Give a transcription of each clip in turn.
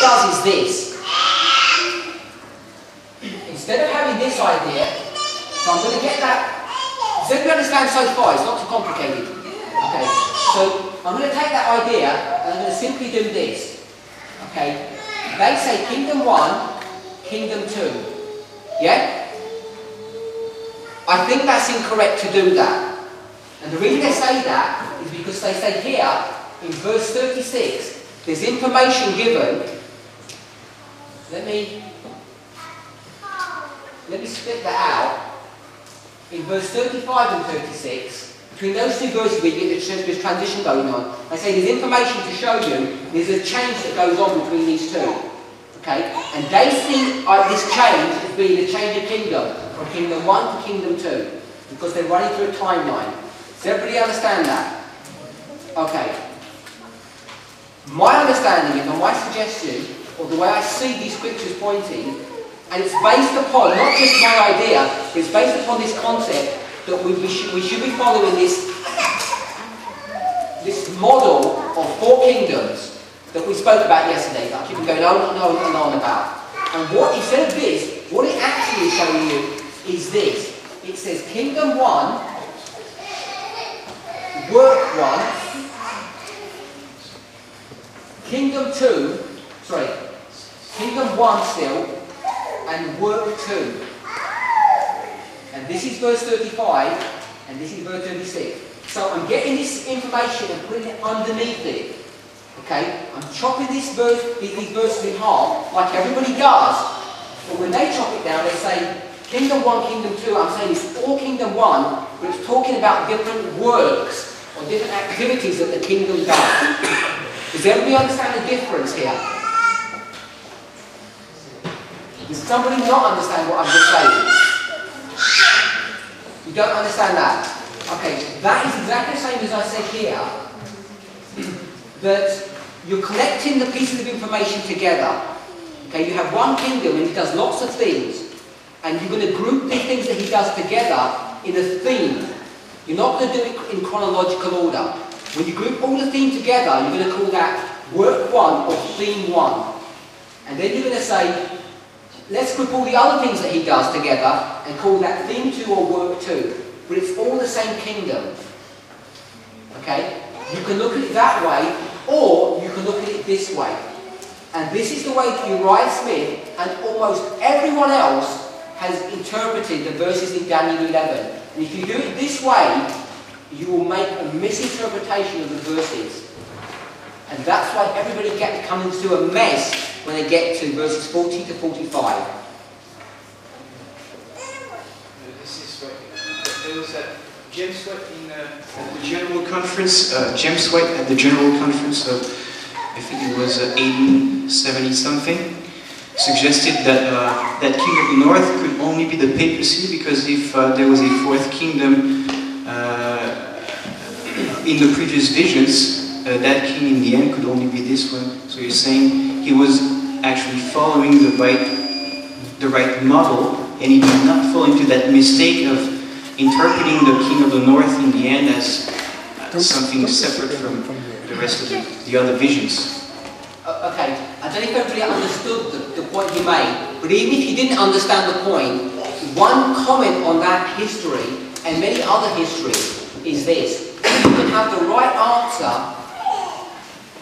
does is this. Instead of having this idea, so I'm going to get that. Does everybody understand so far? It's not too complicated. Okay, so I'm going to take that idea and I'm going to simply do this. Okay, they say kingdom 1, kingdom 2. Yeah? I think that's incorrect to do that. And the reason they say that is because they say here, in verse 36, there's information given. Let me split that out. In verse 35 and 36, between those two verses we get this transition going on. I say there's information to show you there's a change that goes on between these two. Okay? And they see this change as being the change of kingdom, from kingdom 1 to kingdom 2, because they're running through a timeline. Does everybody understand that? Okay. My understanding and my suggestion, or the way I see these scriptures pointing, and it's based upon, not just my idea, it's based upon this concept that we should be following this model of 4 kingdoms that we spoke about yesterday, that I keep going on and on and on about. And what, instead of this, what it actually is showing you is this. It says kingdom 1, work 1, kingdom 2, sorry, kingdom 1 still, and work 2. And this is verse 35, and this is verse 36. So I'm getting this information and putting it underneath it. Okay? I'm chopping these verses in half, like everybody does. But when they chop it down, they say, kingdom 1, kingdom 2, I'm saying it's all kingdom 1, but it's talking about different works, or different activities that the kingdom does. Does everybody understand the difference here? Does somebody not understand what I'm just saying? You don't understand that? Okay, that is exactly the same as I said here, that you're collecting the pieces of information together. Okay, you have one kingdom and he does lots of things, and you're going to group the things that he does together in a theme. You're not going to do it in chronological order. When you group all the themes together, you're going to call that work 1 or theme 1. And then you're going to say, let's group all the other things that he does together and call that theme 2 or work 2. But it's all the same kingdom. Okay? You can look at it that way, or you can look at it this way. And this is the way that Uriah Smith and almost everyone else has interpreted the verses in Daniel 11. And if you do it this way, you will make a misinterpretation of the verses. And that's why everybody comes into a mess when they get to verses 40 to 45. There was James White at the General Conference. James White at the General Conference of, I think it was 1870 something, suggested that that king of the north could only be the papacy, because if there was a 4th kingdom in the previous visions, that king in the end could only be this one. So you're saying he was actually following the right model, and he did not fall into that mistake of interpreting the king of the north in the end as something separate from the rest of the other visions. Okay, I don't know if everybody understood the point he made, but even if you didn't understand the point, one comment on that history and many other histories is this. You can have the right answer,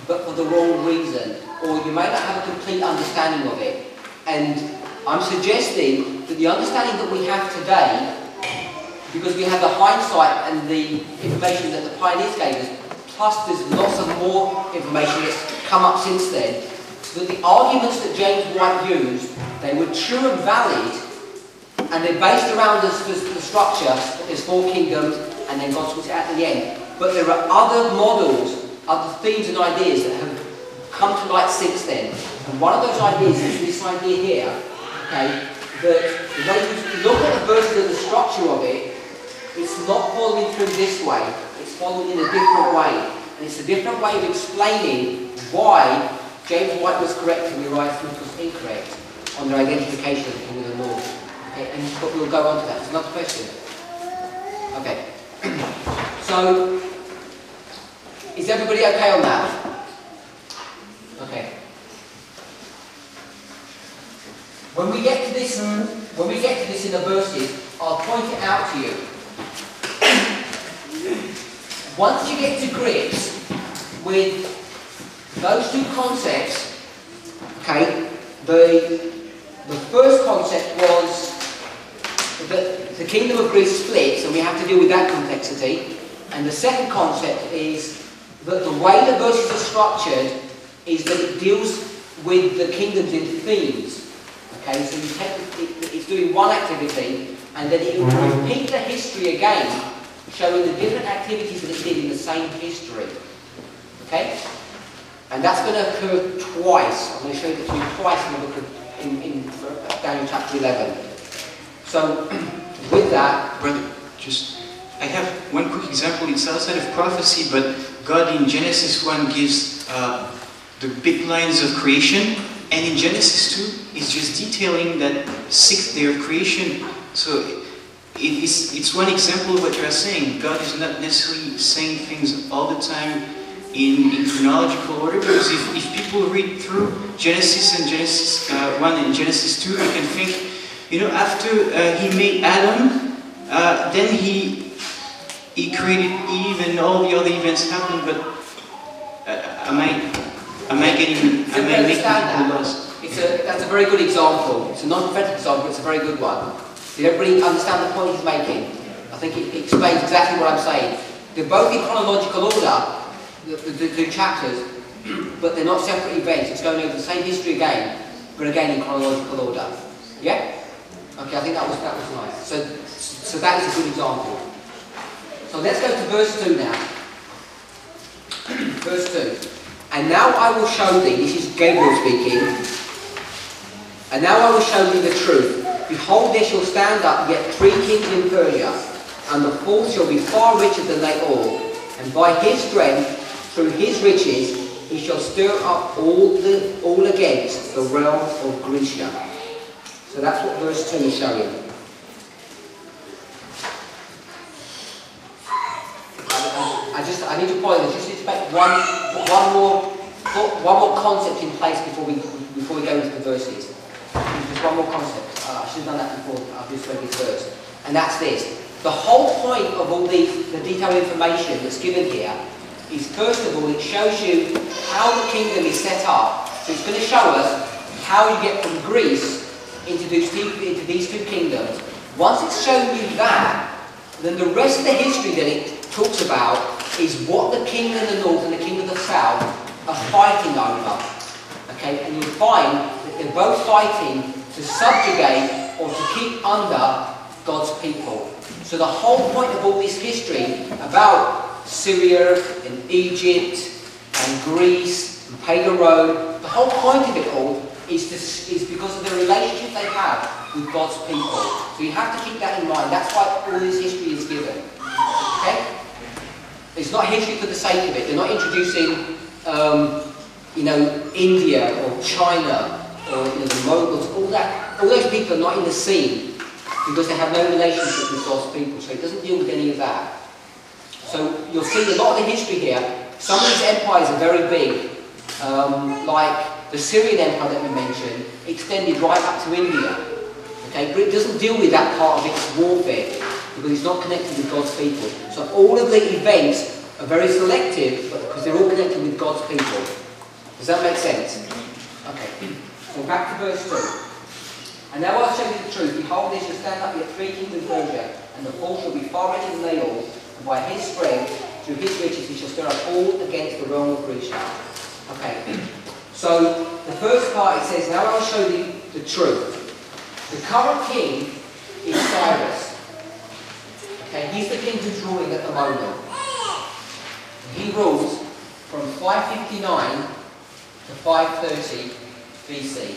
but for the wrong reason, or you may not have a complete understanding of it. And I'm suggesting that the understanding that we have today, because we have the hindsight and the information that the pioneers gave us, plus there's lots of more information that's come up since then, so that the arguments that James White used, they were true and valid, and they're based around the structure that there's 4 kingdoms, and then God sorts it out at the end. But there are other models, other themes and ideas that have come to light since then. And one of those ideas is this idea here, okay, that when you look at the verses of the structure of it, it's not following through this way, it's following in a different way. And it's a different way of explaining why James White was correct and Uriah Smith was incorrect on their identification of the King of the North. Okay, but we'll go on to that. There's another question. Okay. So, is everybody okay on that? Okay. when we get to this in the verses, I'll point it out to you. Once you get to grips with those two concepts, okay, the first concept was that the kingdom of Greece splits, and we have to deal with that complexity. And the second concept is that the way the verses are structured is that it deals with the kingdoms in themes. Okay, so you take it's doing one activity, and then it will repeat the history again, showing the different activities that it did in the same history. Okay? And that's going to occur twice. I'm going to show you the three twice in the book of Daniel chapter 11. So, with that... Brother, I have one quick example. It's outside of prophecy, but God in Genesis 1 gives the big lines of creation, and in Genesis 2, He's just detailing that sixth day of creation. So, it's one example of what you are saying. God is not necessarily saying things all the time in chronological order, because if people read through Genesis and Genesis 1 and Genesis 2, they can think, you know, after He made Adam, then He created Eve and all the other events happened, but am I making people lost? That's a very good example. It's a non-prophetic example, it's a very good one. Did everybody understand the point he's making? I think it explains exactly what I'm saying. They're both in chronological order, the two chapters, but they're not separate events. It's going over the same history again, but again in chronological order. Yeah? Okay, I think that was nice. So that is a good example. So let's go to verse 2 now. Verse 2. And now I will show thee, this is Gabriel speaking, and now I will show thee the truth. Behold, there shall stand up yet 3 kings in Persia, and the fourth shall be far richer than they all. And by his strength, through his riches, he shall stir up all against the realm of Grecia. So that's what verse 2 is showing. I need to point out, just expect one more concept in place before we go into the verses. Just one more concept. I should have done that before. I've just read this verse. And that's this. The whole point of all the detailed information that's given here is, first of all, it shows you how the kingdom is set up. So it's going to show us how you get from Greece into these two kingdoms. Once it's shown you that, then the rest of the history that it talks about is what the king of the north and the king of the south are fighting over. Okay, and you find that they're both fighting to subjugate or to keep under God's people. So the whole point of all this history about Syria and Egypt and Greece and pagan Rome, the whole point of it all is because of the relationship they have with God's people. So you have to keep that in mind. That's why all this history is given. Okay? It's not history for the sake of it. They're not introducing, India or China or the Moguls. All those people are not in the scene because they have no relationship with God's people. So it doesn't deal with any of that. So you'll see a lot of the history here. Some of these empires are very big, like the Syrian Empire that we mentioned extended right up to India. Okay, but it doesn't deal with that part of its warfare because it's not connected with God's people. So all of the events are very selective, but because they're all connected with God's people. Does that make sense? Okay. So back to verse 2. And now I'll show you the truth. Behold, there shall stand up yet 3 kings in Persia, and the fourth shall be far richer than they all. And by his strength, through his riches, he shall stir up all against the realm of Grecia. Okay. So the first part, it says, now I'll show you the truth. The current king is Cyrus. Okay, he's the king who's ruling at the moment. He rules from 559 to 530 BC.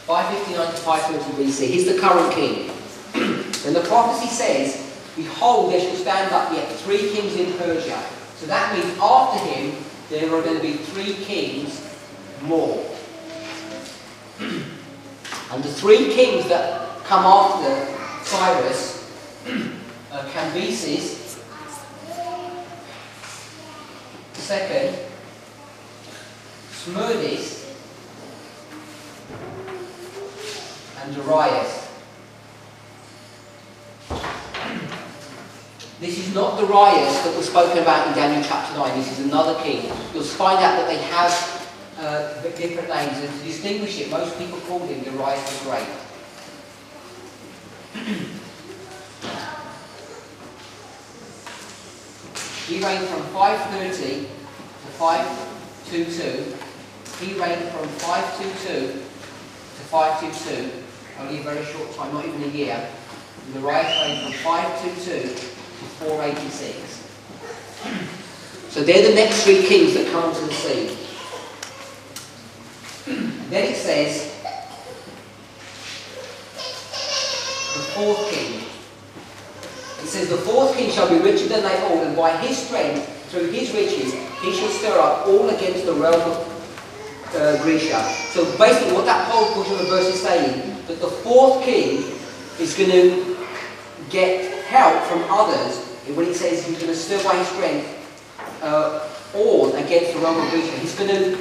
559 to 530 BC. He's the current king. And the prophecy says, behold, there shall stand up yet 3 kings in Persia. So that means after him, there are going to be 3 kings more. And the 3 kings that come after Cyrus are Cambyses, second, Smerdis, and Darius. This is not Darius that was spoken about in Daniel chapter 9. This is another king. You'll find out that they have different names, and to distinguish it, most people called him Darius the Great. He reigned from 530 to 522. He reigned from 522 to 522, only a very short time, not even a year. And Darius reigned from 522 to 486. So they're the next three kings that come onto the scene. Then it says, the fourth king. It says, the fourth king shall be richer than they all, and by his strength, through his riches, he shall stir up all against the realm of Grecia. So basically what that whole portion of the verse is saying, that the fourth king is going to get help from others, when it says he's going to stir by his strength all against the realm of Grecia. He's going to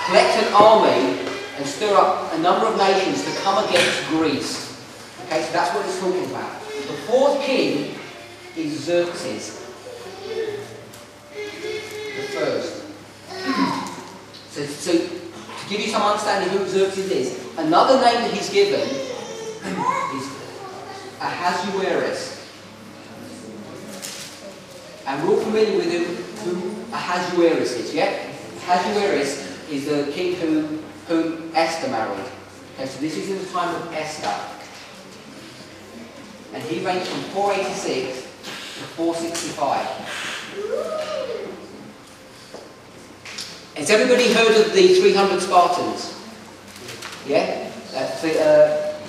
collect an army and stir up a number of nations to come against Greece. Okay, so that's what it's talking about. The fourth king is Xerxes, the first. So to give you some understanding who Xerxes is, another name that he's given is Ahasuerus. And we're all familiar with who Ahasuerus is, yeah? Ahasuerus is the king who Esther married. Okay, so this is in the time of Esther. And he reigned from 486 to 465. Has everybody heard of the 300 Spartans? Yeah?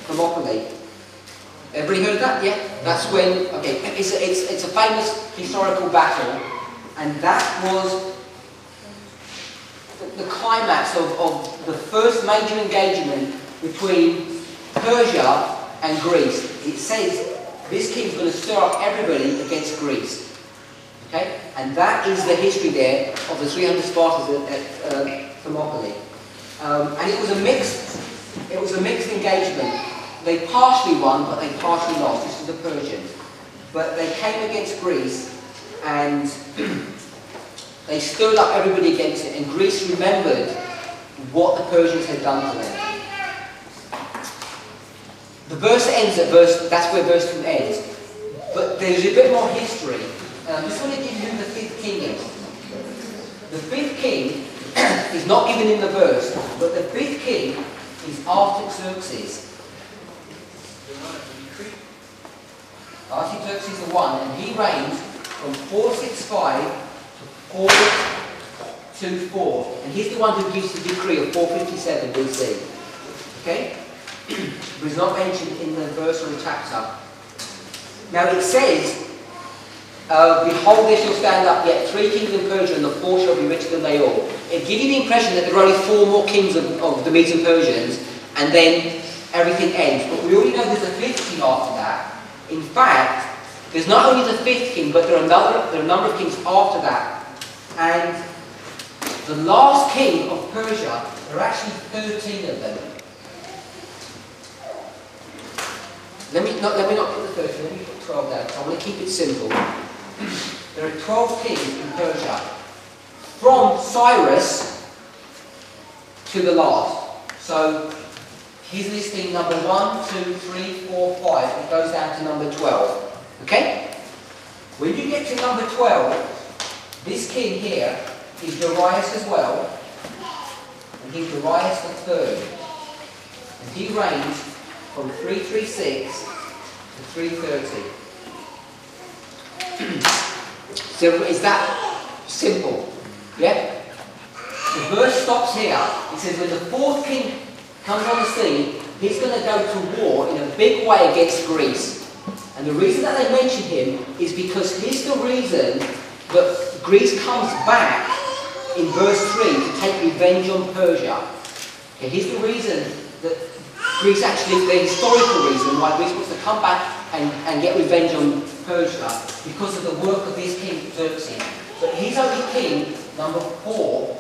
Thermopylae. Everybody heard of that? Yeah? That's when, okay, it's a famous historical battle, and that was the climax of the first major engagement between Persia and Greece. It says this king's going to stir up everybody against Greece. Okay? And that is the history there of the 300 Spartans at Thermopylae. And it was a mixed engagement. They partially won, but they partially lost. This is the Persians. But they came against Greece, and they stirred up everybody against it, and Greece remembered what the Persians had done to them. The verse ends at that's where verse 2 ends. But there's a bit more history. I just want to give you who the fifth king is. The fifth king is not given in the verse, but the fifth king is Artaxerxes. Artaxerxes is the one, and he reigned from 465 to 424. And he's the one who gives the decree of 457 BC. Okay? But it's not mentioned in the verse or the chapter. Now it says, behold, there shall stand up yet 3 kings of Persia, and the 4 shall be richer than they all. It gives you the impression that there are only 4 more kings of the Medes and Persians, and then everything ends. But we already know there's a 5th king after that. In fact, there's not only the 5th king, but there are a number of kings after that. And the last king of Persia, there are actually 13 of them. Let me not put the 13, let me put 12 down. I want to keep it simple. There are 12 kings in Persia, from Cyrus to the last. So he's listing number 1, 2, 3, 4, 5. It goes down to number 12. Okay? When you get to number 12, this king here is Darius as well. And he's Darius the third. And he reigns from 336 to 330. So is that simple? Yeah? The verse stops here. It says when the 4th king comes on the scene, he's going to go to war in a big way against Greece. And the reason that they mention him is because he's the reason that Greece comes back in verse 3 to take revenge on Persia. Okay, he's the reason that Greece actually, the historical reason why Greece wants to come back and get revenge on Persia, because of the work of this king Xerxes. But he's only king number 4